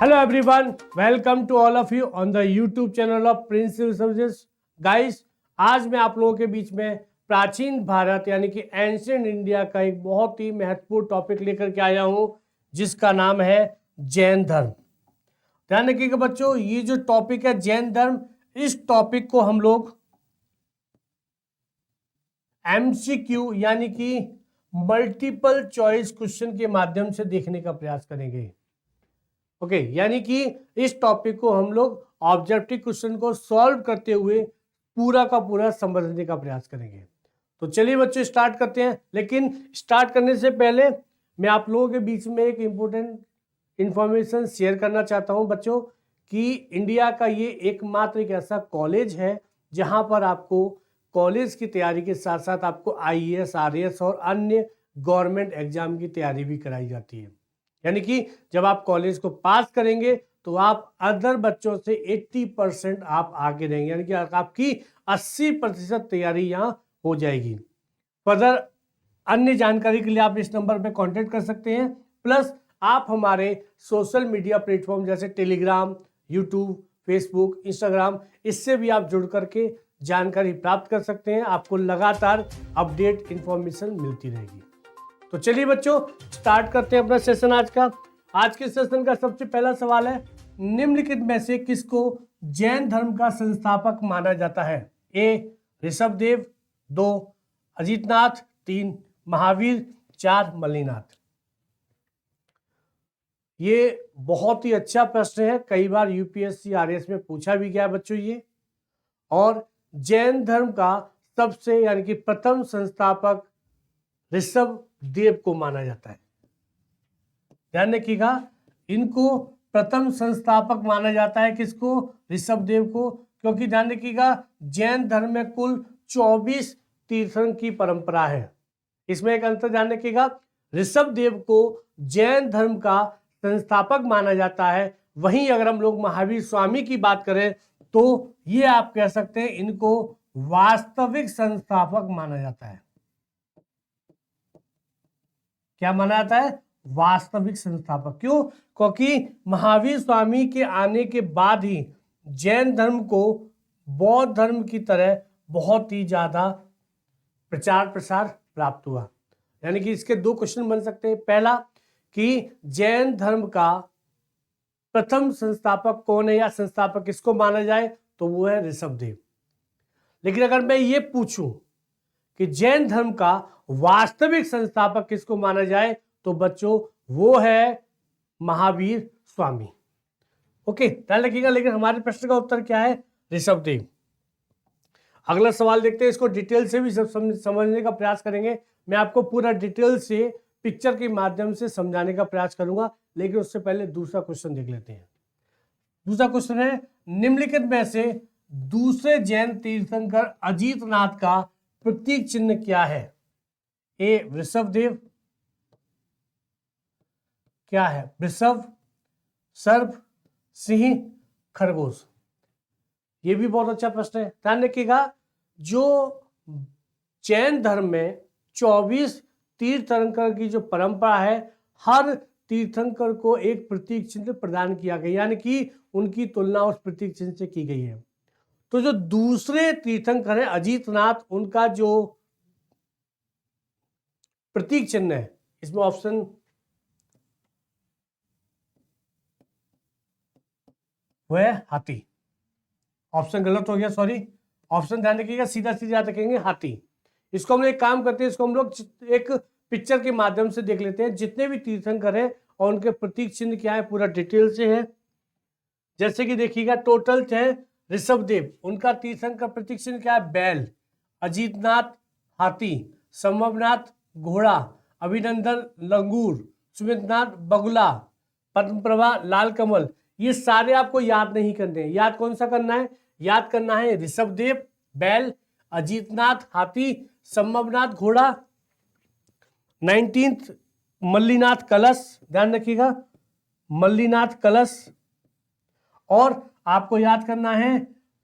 Hello everyone, welcome to all of you on the YouTube channel of Prince Civil Services. Guys, आज मैं आप लोगों के बीच में प्राचीन भारत यानी कि एंशिएंट इंडिया का एक बहुत ही महत्वपूर्ण टॉपिक लेकर के आया हूं जिसका नाम है जैन धर्म। ध्यान रखिएगा बच्चों, ये जो टॉपिक है जैन धर्म, इस टॉपिक को हम लोग एमसीक्यू यानी कि मल्टीपल चॉइस क्वेश्चन के माध्यम से देखने का प्रयास करेंगे। ओके, यानी कि इस टॉपिक को हम लोग ऑब्जेक्टिव क्वेश्चन को सॉल्व करते हुए पूरा का पूरा समझने का प्रयास करेंगे। तो चलिए बच्चों स्टार्ट करते हैं, लेकिन स्टार्ट करने से पहले मैं आप लोगों के बीच में एक इम्पोर्टेंट इंफॉर्मेशन शेयर करना चाहता हूं बच्चों कि इंडिया का ये एकमात्र एक ऐसा कॉलेज है जहां पर आपको कॉलेज की तैयारी के साथ साथ आपको आईएएस, आरएएस और अन्य गवर्नमेंट एग्जाम की तैयारी भी कराई जाती है। यानी कि जब आप कॉलेज को पास करेंगे तो आप अदर बच्चों से 80% आप आगे रहेंगे, यानी कि आपकी 80% तैयारी यहाँ हो जाएगी। फर्दर अन्य जानकारी के लिए आप इस नंबर पे कांटेक्ट कर सकते हैं। प्लस आप हमारे सोशल मीडिया प्लेटफॉर्म जैसे टेलीग्राम, यूट्यूब, फेसबुक, इंस्टाग्राम, इससे भी आप जुड़ करके जानकारी प्राप्त कर सकते हैं। आपको लगातार अपडेट इंफॉर्मेशन मिलती रहेगी। तो चलिए बच्चों स्टार्ट करते हैं अपना सेशन आज का। आज के सेशन का सबसे पहला सवाल है, निम्नलिखित में से किसको जैन धर्म का संस्थापक माना जाता है? ए ऋषभदेव, 2 अजितनाथ, 3 महावीर, 4 मल्लिनाथ। ये बहुत ही अच्छा प्रश्न है, कई बार यूपीएससी आरएएस में पूछा भी गया बच्चों ये। और जैन धर्म का सबसे यानी कि प्रथम संस्थापक ऋषभदेव को माना जाता है। ध्यान रखिएगा, इनको प्रथम संस्थापक माना जाता है। किसको? ऋषभदेव को। क्योंकि ध्यान रखिएगा जैन धर्म में कुल 24 तीर्थंकर की परंपरा है। इसमें एक अंतर ध्यान रखिएगा, ऋषभदेव को जैन धर्म का संस्थापक माना जाता है। वहीं अगर हम लोग महावीर स्वामी की बात करें तो ये आप कह सकते हैं इनको वास्तविक संस्थापक माना जाता है। क्या माना जाता है? वास्तविक संस्थापक। क्यों? क्योंकि महावीर स्वामी के आने के बाद ही जैन धर्म को बौद्ध धर्म की तरह बहुत ही ज्यादा प्रचार प्रसार प्राप्त हुआ। यानी कि इसके 2 क्वेश्चन बन सकते हैं। पहला कि जैन धर्म का प्रथम संस्थापक कौन है या संस्थापक किसको माना जाए, तो वो है ऋषभदेव। लेकिन अगर मैं ये पूछूं कि जैन धर्म का वास्तविक संस्थापक किसको माना जाए, तो बच्चों वो है महावीर स्वामी। ओके, ध्यान रखिएगा। लेकिन हमारे प्रश्न का उत्तर क्या है? ऋषभदेव। अगला सवाल देखते हैं, इसको डिटेल से भी समझने का प्रयास करेंगे। मैं आपको पूरा डिटेल से पिक्चर के माध्यम से समझाने का प्रयास करूंगा, लेकिन उससे पहले दूसरा क्वेश्चन देख लेते हैं। दूसरा क्वेश्चन है, निम्नलिखित में से दूसरे जैन तीर्थंकर अजितनाथ का प्रतीक चिन्ह क्या है? ए वृषभदेव, क्या है? वृषभ, सर्प, सिंह, खरगोश। ये भी बहुत अच्छा प्रश्न है। ध्यान रखिएगा, जो जैन धर्म में 24 तीर्थंकर की जो परंपरा है, हर तीर्थंकर को एक प्रतीक चिन्ह प्रदान किया गया, यानी कि उनकी तुलना उस प्रतीक चिन्ह से की गई है। तो जो दूसरे तीर्थंकर है अजितनाथ, उनका जो प्रतीक चिन्ह है, इसमें ऑप्शन वो है हाथी। ऑप्शन गलत हो गया, सॉरी। ऑप्शन ध्यान रखिएगा, सीधा सीधा याद रखेंगे, हाथी। इसको हम लोग एक काम करते हैं, इसको हम लोग एक पिक्चर के माध्यम से देख लेते हैं। जितने भी तीर्थंकर हैं और उनके प्रतीक चिन्ह क्या है, पूरा डिटेल से है। जैसे कि देखिएगा, टोटल है ऋषभदेव, उनका तीर्थंकर प्रतीक चिन्ह क्या है? बैल। अजितनाथ हाथी, संभवनाथ घोड़ा, अभिनंदन लंगूर, सुमितनाथ बगुला, पद्मप्रभा लाल कमल। ये सारे आपको याद नहीं करने हैं। याद कौन सा करना है? याद करना है ऋषभदेव बैल, अजितनाथ हाथी, संभवनाथ घोड़ा, 19th मल्लिनाथ कलश। ध्यान रखिएगा, मल्लिनाथ कलश। और आपको याद करना है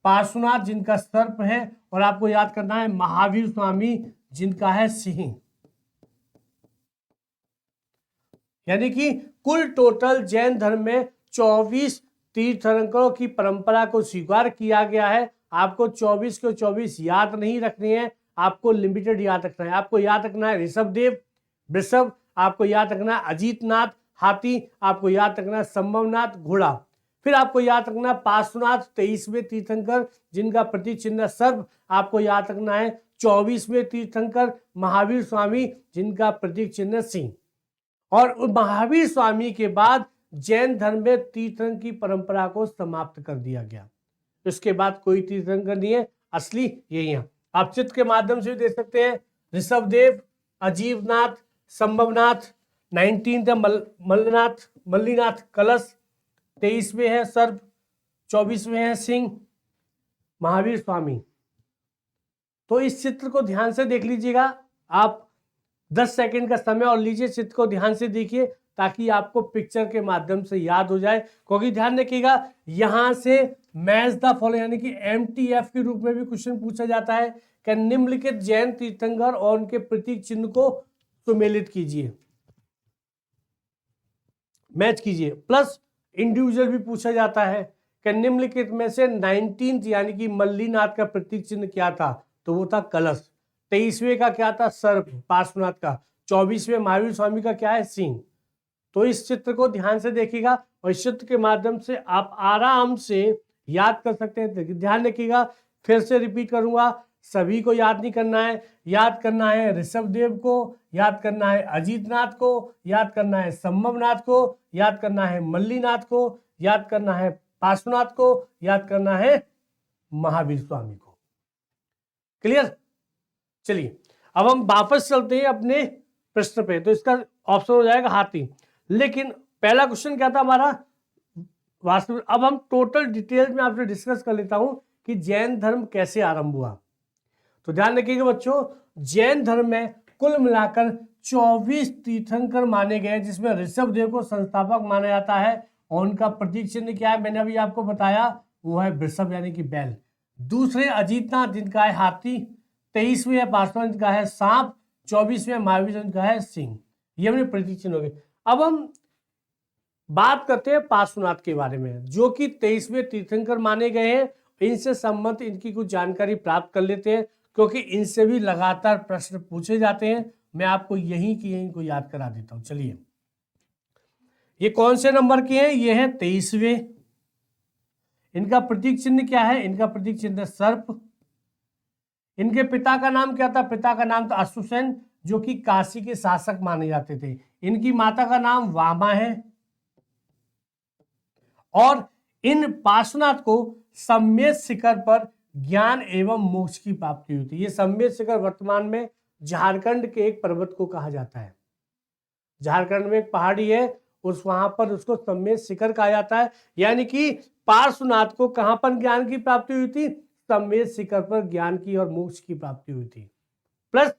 पार्श्वनाथ जिनका सर्प है, और आपको याद करना है महावीर स्वामी जिनका है सिंह। यानी कि कुल टोटल जैन धर्म में 24 तीर्थंकरों की परंपरा को स्वीकार किया गया है। आपको 24 के 24 याद नहीं रखने हैं, आपको लिमिटेड याद रखना है। आपको याद रखना है ऋषभदेव वृषभ, आपको याद रखना है अजीतनाथ हाथी, आपको याद रखना है संभवनाथ घोड़ा, फिर आपको याद रखना है पार्श्वनाथ 23वें तीर्थंकर जिनका प्रतीक चिन्ह सर्प, आपको याद रखना है 24वें तीर्थंकर महावीर स्वामी जिनका प्रतीक चिन्ह सिंह। और महावीर स्वामी के बाद जैन धर्म में तीर्थंकर की परंपरा को समाप्त कर दिया गया। इसके बाद कोई तीर्थंकर नहीं है, असली यही है। आप चित्र के माध्यम से भी देख सकते हैं, ऋषभदेव, अजीतनाथ, संभवनाथ, 19 मल्लीनाथ कलश, 23वें है सर्प, 24वें है सिंह, महावीर स्वामी। तो इस चित्र को ध्यान से देख लीजिएगा, आप 10 सेकंड का समय और लीजिए, चित्र को ध्यान से देखिए ताकि आपको पिक्चर के माध्यम से याद हो जाए। क्योंकि ध्यान रखिएगा यहां से मैच द फॉलोइंग यानी कि MTF के रूप में भी क्वेश्चन पूछा जाता है कि निम्नलिखित जैन तीर्थंकर और उनके प्रतीक चिन्ह को सुमेलित कीजिए, मैच कीजिए। प्लस इंडिविजुअल भी पूछा जाता है कि निम्नलिखित में से 19 यानी कि मल्लीनाथ का प्रतीक चिन्ह क्या था, तो वो था कलश। 23वें का क्या था सर्प पार्श्वनाथ का, 24वें महावीर स्वामी का क्या है सिंह। तो इस चित्र को ध्यान से देखिएगा और इस चित्र के माध्यम से आप आराम से याद कर सकते हैं। ध्यान रखिएगा, फिर से रिपीट करूंगा, सभी को याद नहीं करना है, याद करना है ऋषभदेव को, याद करना है अजीतनाथ को, याद करना है संभवनाथ को, याद करना है मल्लीनाथ को, याद करना है पार्श्वनाथ को, याद करना है महावीर स्वामी को। क्लियर? चलिए अब हम वापस चलते हैं अपने प्रश्न पे। तो इसका ऑप्शन हो जाएगा हाथी। लेकिन पहला क्वेश्चन क्या था हमारा वास्तव। अब हम टोटल डिटेल में आपसे डिस्कस कर लेता हूं कि जैन धर्म कैसे आरंभ हुआ। तो ध्यान रखिएगा बच्चों, जैन धर्म में कुल मिलाकर 24 तीर्थंकर माने गए, जिसमें ऋषभदेव को संस्थापक माना जाता है और उनका प्रतीक चिन्ह क्या है मैंने अभी आपको बताया, वो है वृषभ यानी कि बैल। दूसरे अजीतनाथ जिनका है हाथी, 23वें पार्श्वनाथ जिनका है सांप, 24वें महावीर जिनका है सिंह। ये अपने प्रतीक चिन्ह हो गए। अब हम बात करते हैं पार्श्वनाथ के बारे में, जो कि 23वें तीर्थंकर माने गए हैं। इनसे संबंधित इनकी कुछ जानकारी प्राप्त कर लेते हैं, क्योंकि इनसे भी लगातार प्रश्न पूछे जाते हैं। मैं आपको यहीं की यहीं को याद करा देता हूं। चलिए, ये कौन से नंबर के हैं? ये है 23वें। इनका प्रतीक चिन्ह क्या है? इनका प्रतीक चिन्ह सर्प। इनके पिता का नाम क्या था? पिता का नाम था अश्वसेन, जो कि काशी के शासक माने जाते थे। इनकी माता का नाम वामा है। और इन पार्श्वनाथ को सम्येत शिखर पर ज्ञान एवं मोक्ष की प्राप्ति हुई थी। ये सम्येत शिखर वर्तमान में झारखंड के एक पर्वत को कहा जाता है। झारखंड में एक पहाड़ी है, उस वहां पर उसको सम्येत शिखर कहा जाता है। यानी कि पार्श्वनाथ को कहां पर ज्ञान की प्राप्ति हुई थी? सम्येत शिखर पर ज्ञान की और मोक्ष की प्राप्ति हुई थी। प्लस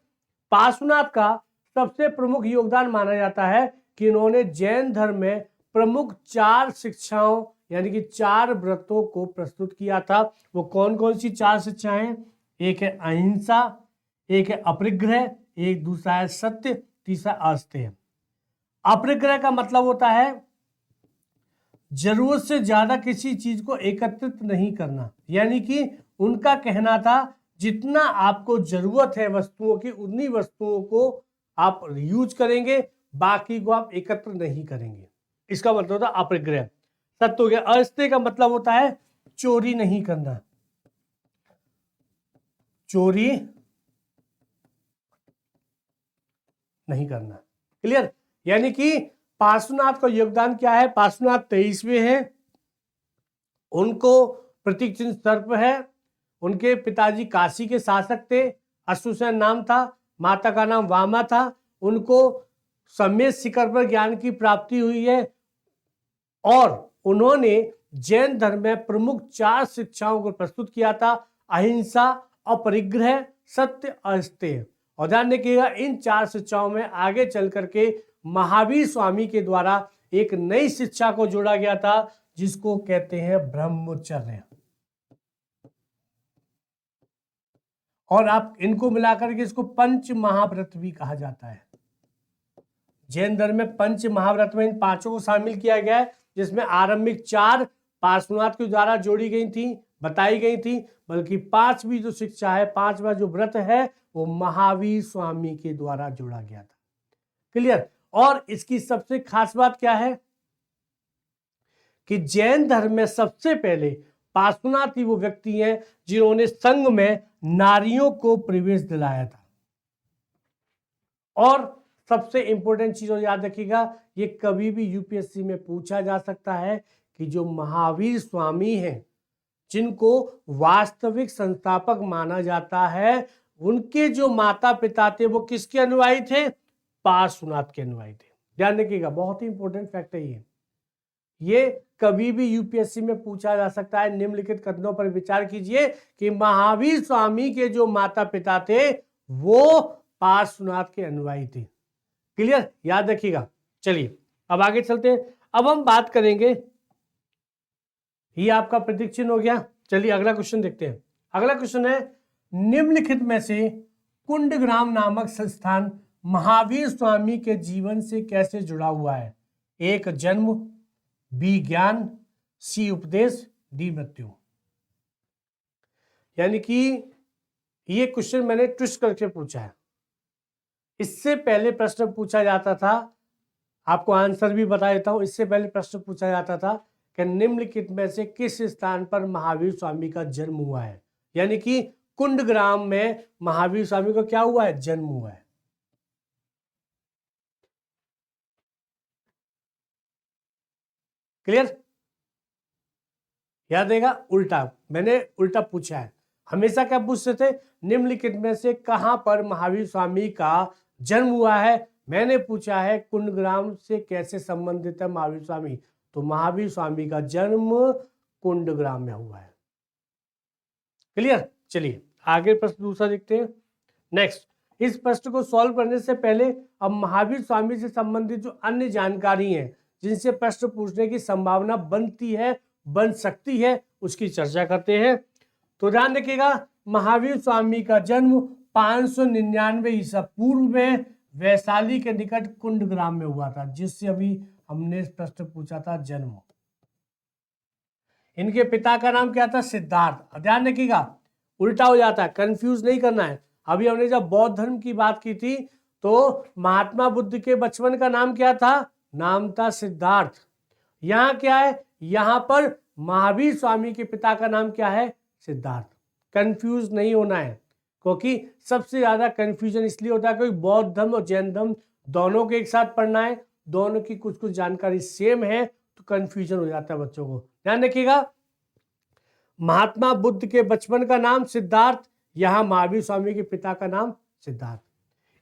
पार्श्वनाथ का सबसे प्रमुख योगदान माना जाता है कि इन्होंने जैन धर्म में प्रमुख 4 शिक्षाओं यानी कि 4 व्रतों को प्रस्तुत किया था। वो कौन कौन सी 4 शिक्षाएं? एक है अहिंसा, एक है अपरिग्रह, एक दूसरा है सत्य, तीसरा अस्तेय। अपरिग्रह का मतलब होता है जरूरत से ज्यादा किसी चीज को एकत्रित नहीं करना। यानी कि उनका कहना था जितना आपको जरूरत है वस्तुओं की, उन्हीं वस्तुओं को आप यूज करेंगे, बाकी को आप एकत्र नहीं करेंगे। इसका मतलब होता है अपरिग्रह। सत्य हो गया। अस्तेय का मतलब होता है चोरी नहीं करना, चोरी नहीं करना। क्लियर? यानी कि पार्श्वनाथ का योगदान क्या है? पार्श्वनाथ 23वें हैं, उनको प्रतीक चिन्ह सर्प है। उनके पिताजी काशी के शासक थे, अश्वसेन नाम था, माता का नाम वामा था। उनको सम्येत शिखर पर ज्ञान की प्राप्ति हुई है और उन्होंने जैन धर्म में प्रमुख 4 शिक्षाओं को प्रस्तुत किया था: अहिंसा, अपरिग्रह, सत्य, अस्तेय। और ध्यान रखिएगा इन 4 शिक्षाओं में आगे चल करके महावीर स्वामी के द्वारा एक नई शिक्षा को जोड़ा गया था, जिसको कहते हैं ब्रह्मचर्य। और आप इनको मिलाकर के इसको पंच महाव्रत भी कहा जाता है। जैन धर्म में पंच महाव्रत में इन 5 को शामिल किया गया है, जिसमें आरंभिक 4 पार्श्वनाथ के द्वारा जोड़ी गई थी, बताई गई थी, बल्कि 5वीं जो शिक्षा है, 5वां जो व्रत है, वो महावीर स्वामी के द्वारा जोड़ा गया था। क्लियर। और इसकी सबसे खास बात क्या है कि जैन धर्म में सबसे पहले पार्श्वनाथ ही वो व्यक्ति हैं जिन्होंने संघ में नारियों को प्रवेश दिलाया था। और सबसे इंपॉर्टेंट चीज याद रखिएगा, ये कभी भी यूपीएससी में पूछा जा सकता है कि जो महावीर स्वामी हैं, जिनको वास्तविक संस्थापक माना जाता है, उनके जो माता पिता थे वो किसके अनुयायी थे? पार्श्वनाथ के अनुयायी थे। ध्यान रखिएगा, बहुत ही इंपॉर्टेंट फैक्ट है ये कभी भी यूपीएससी में पूछा जा सकता है। निम्नलिखित कथनों पर विचार कीजिए कि महावीर स्वामी के जो माता पिता थे वो पार्श्वनाथ के अनुयायी थे। क्लियर, याद रखिएगा। चलिए अब आगे चलते हैं। अब हम बात करेंगे, ये आपका प्रतीक चिन्ह हो गया। चलिए अगला क्वेश्चन देखते हैं। अगला क्वेश्चन है, निम्नलिखित में से कुंडग्राम नामक संस्थान महावीर स्वामी के जीवन से कैसे जुड़ा हुआ है? एक जन्म, बी ज्ञान, सी उपदेश, डी मृत्यु। यानी कि ये क्वेश्चन मैंने ट्विस्ट करके पूछा है। इससे पहले प्रश्न पूछा जाता था, आपको आंसर भी बता देता हूं। इससे पहले प्रश्न पूछा जाता था कि निम्नलिखित में से किस स्थान पर महावीर स्वामी का जन्म हुआ है? यानी कि कुंडग्राम में महावीर स्वामी को क्या हुआ है? जन्म हुआ है। क्लियर, याद रहेगा। उल्टा, मैंने उल्टा पूछा है। हमेशा क्या पूछते थे? निम्नलिखित में से कहां पर महावीर स्वामी का जन्म हुआ है? मैंने पूछा है कुंडग्राम से कैसे संबंधित है महावीर स्वामी, तो महावीर स्वामी का जन्म कुंडग्राम में हुआ है। क्लियर। चलिए आगे प्रश्न दूसरा देखते हैं। नेक्स्ट, इस प्रश्न को सॉल्व करने से पहले अब महावीर स्वामी से संबंधित जो अन्य जानकारी है जिनसे प्रश्न पूछने की संभावना बनती है, बन सकती है, उसकी चर्चा करते हैं। तो ध्यान रखिएगा, महावीर स्वामी का जन्म 599 ईसा पूर्व में वैशाली के निकट कुंडग्राम में हुआ था, जिससे अभी हमने प्रश्न पूछा था जन्म। इनके पिता का नाम क्या था? सिद्धार्थ। ध्यान रखिएगा, उल्टा हो जाता है, कंफ्यूज नहीं करना है। अभी हमने जब बौद्ध धर्म की बात की थी तो महात्मा बुद्ध के बचपन का नाम क्या था? नाम था सिद्धार्थ। यहां क्या है? यहां पर महावीर स्वामी के पिता का नाम क्या है? सिद्धार्थ। कंफ्यूज नहीं होना है, क्योंकि सबसे ज्यादा कंफ्यूजन इसलिए होता है क्योंकि बौद्ध धर्म और जैन धर्म दोनों के एक साथ पढ़ना है, दोनों की कुछ कुछ जानकारी सेम है, तो कंफ्यूजन हो जाता है बच्चों को। ध्यान रखिएगा, महात्मा बुद्ध के बचपन का नाम सिद्धार्थ, यहां महावीर स्वामी के पिता का नाम सिद्धार्थ।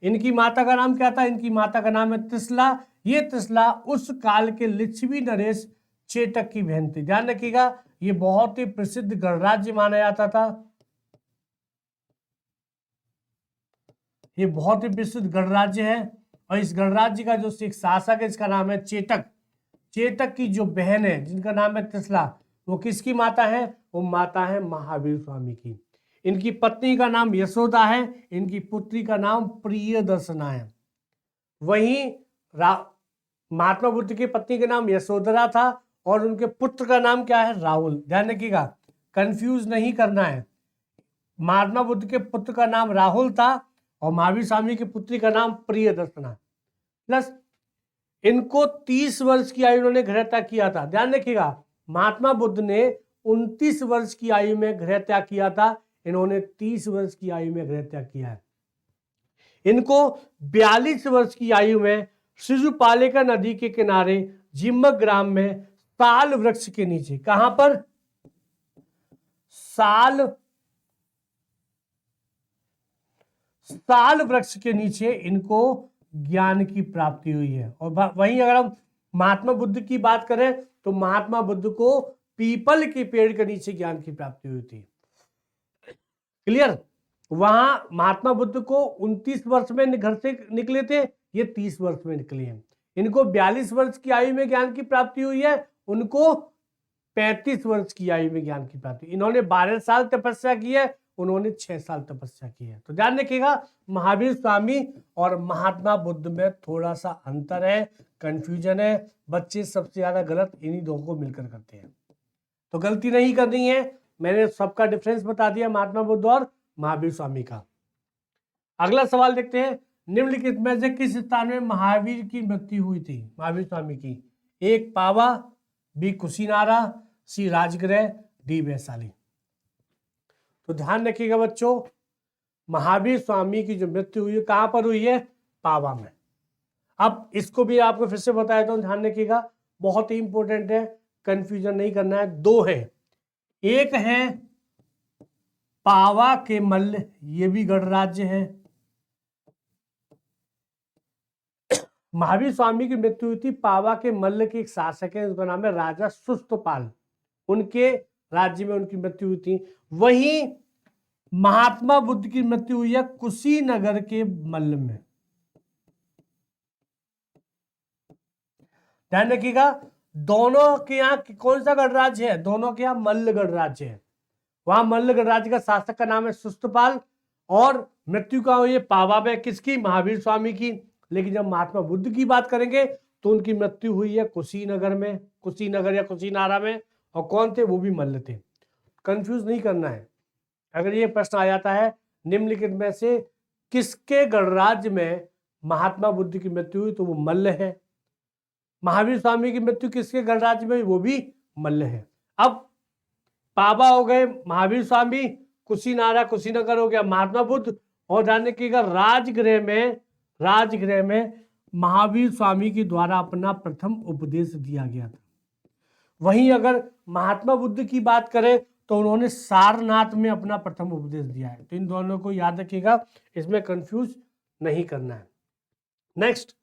इनकी माता का नाम क्या था? इनकी माता का नाम है त्रिशला। ये त्रिशला उस काल के लिच्छवी नरेश चेटक की बहन थी। ध्यान रखिएगा, ये बहुत ही प्रसिद्ध गणराज्य माना जाता था। ये बहुत ही प्रसिद्ध गणराज्य है और इस गणराज्य का जो एक शासक है इसका नाम है चेटक। चेटक की जो बहन है जिनका नाम है त्रिशला, वो किसकी माता है? वो माता है महावीर स्वामी की। इनकी पत्नी का नाम यशोदा है, इनकी पुत्री का नाम प्रियदर्शना है। वहीं महात्मा बुद्ध की पत्नी का नाम यशोधरा था और उनके पुत्र का नाम क्या है? राहुल। ध्यान रखिएगा, कंफ्यूज नहीं करना है। महात्मा बुद्ध के पुत्र का नाम राहुल था और महावीर स्वामी की पुत्री का नाम प्रियदर्शना। प्लस इनको 30 वर्ष की आयु इन्होंने गृहत्याग किया था। ध्यान रखिएगा, महात्मा बुद्ध ने 29 वर्ष की आयु में गृहत्याग किया था, इन्होंने 30 वर्ष की आयु में गृहत्याग किया है। इनको 42 वर्ष की आयु में शिशुपालिका नदी के किनारे जिम्मक ग्राम में साल वृक्ष के नीचे, कहां पर? साल वृक्ष के नीचे इनको ज्ञान की प्राप्ति हुई है। और वहीं अगर हम महात्मा बुद्ध की बात करें तो महात्मा बुद्ध को पीपल के पेड़ के नीचे ज्ञान की प्राप्ति हुई थी। क्लियर। वहां महात्मा बुद्ध को 29 वर्ष में घर से निकले थे, ये 30 वर्ष में निकले हैं। इनको 42 वर्ष की आयु में ज्ञान की प्राप्ति हुई है, उनको 35 वर्ष की आयु में ज्ञान की प्राप्ति। इन्होंने 12 साल तपस्या की है, उन्होंने 6 साल तपस्या की है। तो ध्यान रखिएगा, महावीर स्वामी और महात्मा बुद्ध में थोड़ा सा अंतर है, कंफ्यूजन है। बच्चे सबसे ज्यादा गलत इन्हीं दो को मिलकर करते हैं, तो गलती नहीं करनी है। मैंने सबका डिफरेंस बता दिया, महात्मा बुद्ध और महावीर स्वामी का। अगला सवाल देखते हैं, निम्नलिखित में से किस स्थान में महावीर की मृत्यु हुई थी, महावीर स्वामी की? एक पावा, बी कुशीनारा, सी राजगृह, डी वैशाली। तो ध्यान रखिएगा बच्चों, महावीर स्वामी की जो मृत्यु हुई है कहां पर हुई है? पावा में। अब इसको भी आपको फिर से बताया तो ध्यान रखिएगा, बहुत ही इंपॉर्टेंट है, कंफ्यूजन नहीं करना है। दो है, एक है पावा के मल्ल, ये भी गढ़ राज्य है। महावीर स्वामी की मृत्यु हुई थी पावा के मल्ल के एक शासक है, उनका नाम है राजा सुस्तपाल, उनके राज्य में उनकी मृत्यु हुई थी। वहीं महात्मा बुद्ध की मृत्यु हुई है कुशीनगर के मल्ल में। ध्यान रखिएगा, दोनों के यहाँ कौन सा गणराज्य है? दोनों के यहाँ मल्ल गणराज्य है। वहां मल्ल गणराज्य का शासक का नाम है सुस्तपाल, और मृत्यु का हुई है पावा में, किसकी? महावीर स्वामी की। लेकिन जब महात्मा बुद्ध की बात करेंगे तो उनकी मृत्यु हुई है कुशीनगर में, कुशीनगर या कुशीनारा में। और कौन थे? वो भी मल्ल थे। कंफ्यूज नहीं करना है। अगर ये प्रश्न आ जाता है, निम्नलिखित में से किसके गणराज्य में महात्मा बुद्ध की मृत्यु हुई, तो वो मल्ल है। महावीर स्वामी की मृत्यु किसके गणराज्य में? वो भी मल्ल है। अब पावा हो गए महावीर स्वामी, कुशीनारा कुशीनगर हो गया महात्मा बुद्ध, और ध्यान रखिएगा राजगृह में महावीर स्वामी के द्वारा अपना प्रथम उपदेश दिया गया था। वहीं अगर महात्मा बुद्ध की बात करें तो उन्होंने सारनाथ में अपना प्रथम उपदेश दिया है। तो इन दोनों को याद रखिएगा, इसमें कंफ्यूज नहीं करना है। नेक्स्ट,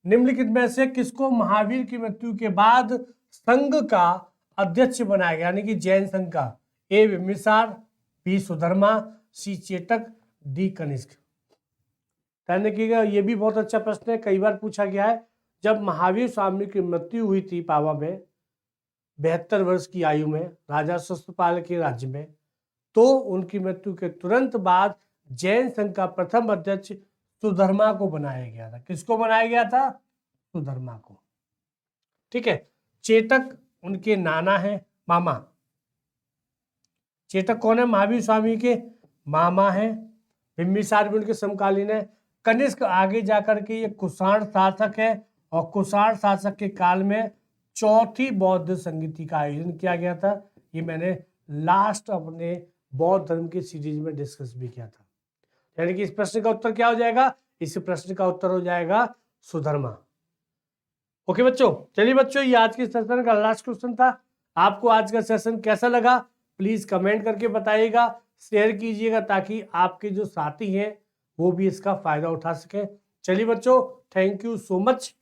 निम्नलिखित में से किसको महावीर की मृत्यु के बाद संघ का अध्यक्ष बनाया गया, यानी कि जैन संघ का? ए बिम्बिसार, बी सुधर्मा, सी चेतक, डी कनिष्क। ध्यान रखिएगा, ये भी बहुत अच्छा प्रश्न है, कई बार पूछा गया है। जब महावीर स्वामी की मृत्यु हुई थी पावा में 72 वर्ष की आयु में, राजा सुस्तपाल के राज्य में, तो उनकी मृत्यु के तुरंत बाद जैन संघ का प्रथम अध्यक्ष सुधर्मा को बनाया गया था। किसको बनाया गया था? सुधर्मा को। ठीक है। चेतक उनके नाना है, मामा। चेतक कौन है? महावीर स्वामी के मामा है। बिम्बिसार भी उनके समकालीन है। कनिष्क आगे जाकर के ये कुषाण शासक है, और कुषाण शासक के काल में चौथी बौद्ध संगीति का आयोजन किया गया था। ये मैंने लास्ट अपने बौद्ध धर्म की सीरीज में डिस्कस भी किया था। यानी कि इस प्रश्न का उत्तर क्या हो जाएगा? इस प्रश्न का उत्तर हो जाएगा सुधर्मा। ओके बच्चों, चलिए बच्चों, ये आज के सेशन का लास्ट क्वेश्चन था। आपको आज का सेशन कैसा लगा प्लीज कमेंट करके बताइएगा, शेयर कीजिएगा, ताकि आपके जो साथी हैं वो भी इसका फायदा उठा सके। चलिए बच्चों, थैंक यू सो मच।